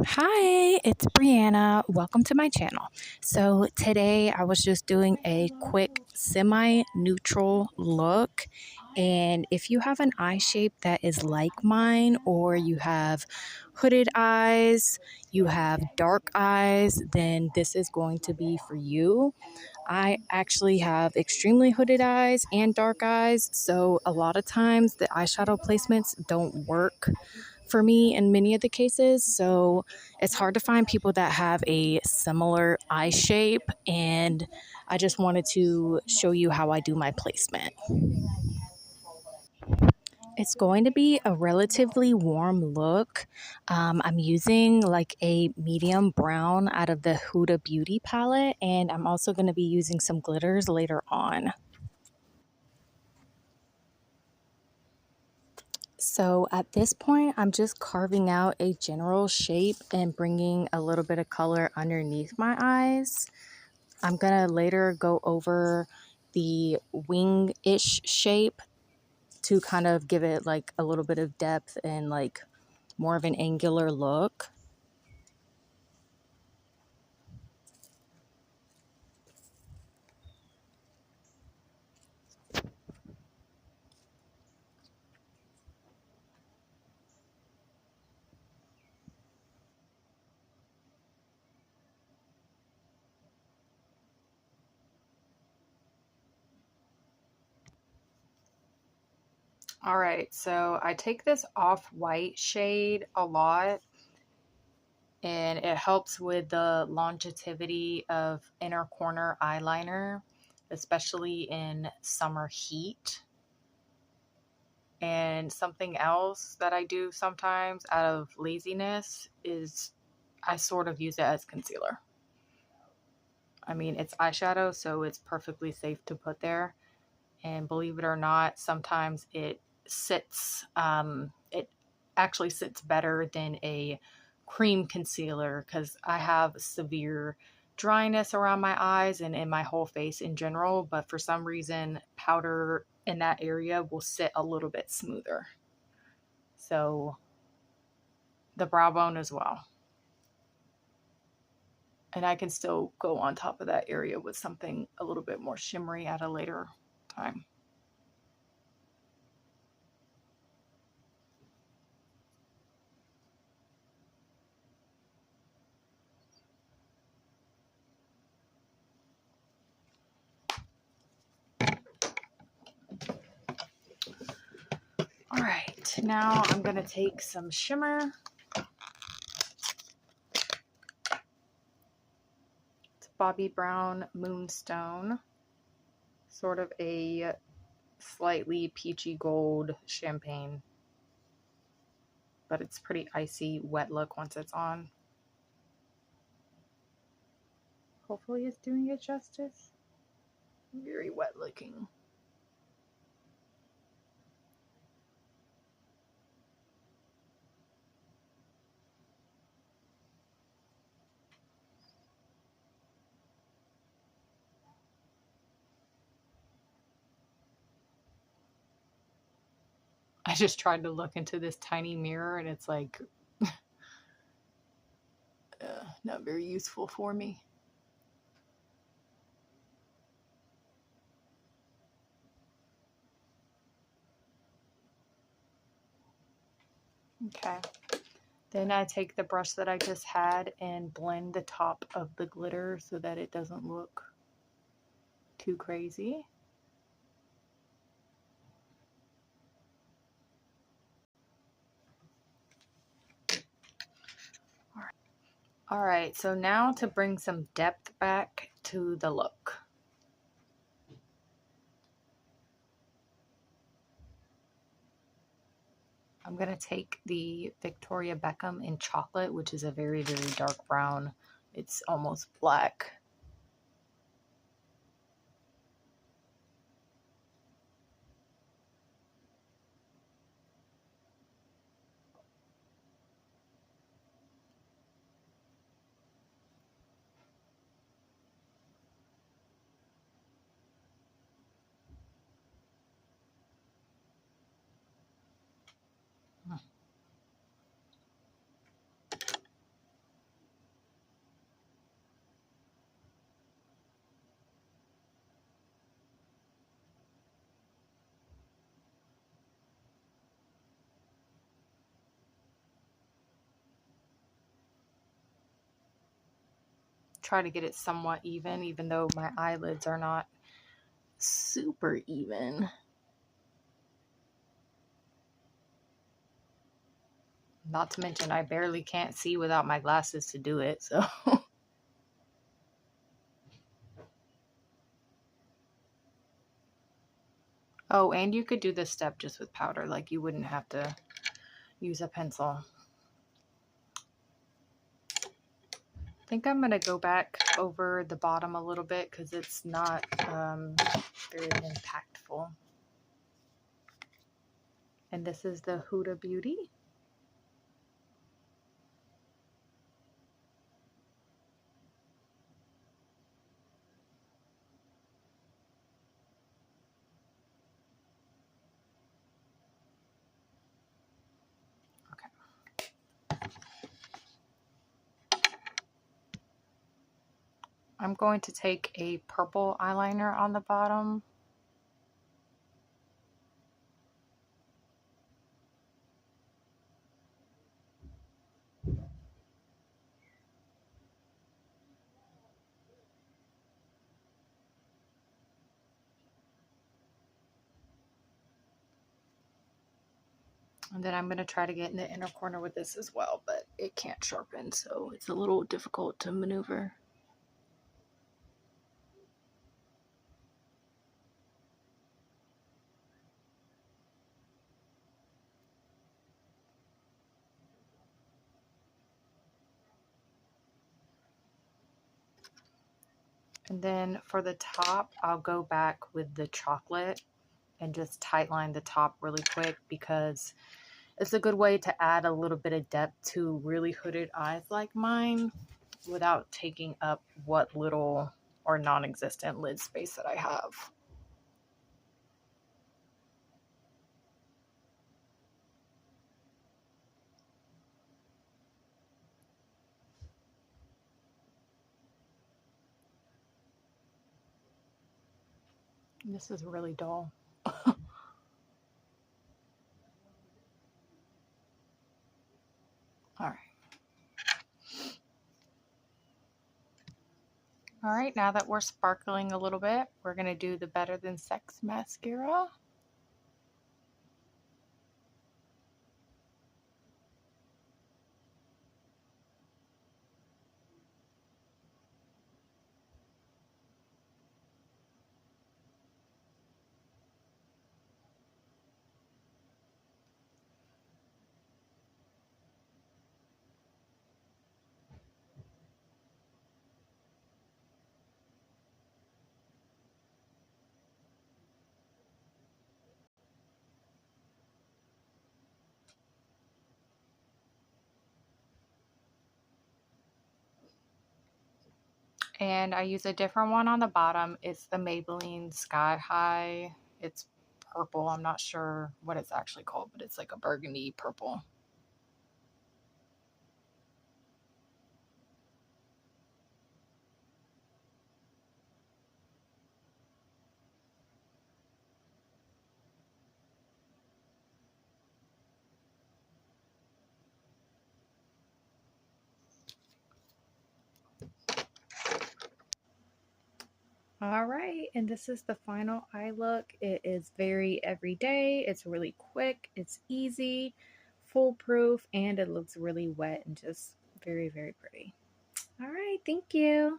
Hi, it's Brianna. Welcome to my channel. So, today I was just doing a quick semi neutral look. And if you have an eye shape that is like mine, or you have hooded eyes, you have dark eyes, then this is going to be for you. I actually have extremely hooded eyes and dark eyes, so a lot of times the eyeshadow placements don't work for me in many of the cases. So it's hard to find people that have a similar eye shape, and I just wanted to show you how I do my placement. It's going to be a relatively warm look. I'm using like a medium brown out of the Huda Beauty palette, and I'm also going to be using some glitters later on. So at this point, I'm just carving out a general shape and bringing a little bit of color underneath my eyes. I'm going to later go over the wing-ish shape to kind of give it like a little bit of depth and like more of an angular look. All right, so I take this off-white shade a lot, and it helps with the longevity of inner corner eyeliner, especially in summer heat. And something else that I do sometimes out of laziness is I sort of use it as concealer. I mean, it's eyeshadow, so it's perfectly safe to put there. And believe it or not, sometimes it it actually sits better than a cream concealer because I have severe dryness around my eyes and in my whole face in general. But for some reason, powder in that area will sit a little bit smoother. So the brow bone as well. And I can still go on top of that area with something a little bit more shimmery at a later time. All right, now I'm gonna take some shimmer. It's Bobbi Brown Moonstone, sort of a slightly peachy gold champagne, but it's pretty icy wet look once it's on. Hopefully it's doing it justice. Very wet looking. I just tried to look into this tiny mirror and it's like not very useful for me. Okay. Then I take the brush that I just had and blend the top of the glitter so that it doesn't look too crazy. All right, so now to bring some depth back to the look. I'm going to take the Victoria Beckham in chocolate, which is a very, very dark brown. It's almost black. try to get it somewhat even though my eyelids are not super even. Not to mention I barely can't see without my glasses to do it, so. Oh, and you could do this step just with powder, like you wouldn't have to use a pencil. I think I'm going to go back over the bottom a little bit because it's not very impactful. And this is the Huda Beauty. I'm going to take a purple eyeliner on the bottom. And then I'm going to try to get in the inner corner with this as well, but it can't sharpen, so it's a little difficult to maneuver. And then for the top, I'll go back with the chocolate and just tightline the top really quick because it's a good way to add a little bit of depth to really hooded eyes like mine without taking up what little or non-existent lid space that I have. This is really dull. All right. All right, now that we're sparkling a little bit, we're going to do the Better Than Sex mascara. And I use a different one on the bottom. It's the Maybelline Sky High. It's purple. I'm not sure what it's actually called, but it's like a burgundy purple. All right, and this is the final eye look. It is very everyday. It's really quick. It's easy, foolproof, and it looks really wet and just very, very pretty. All right, thank you.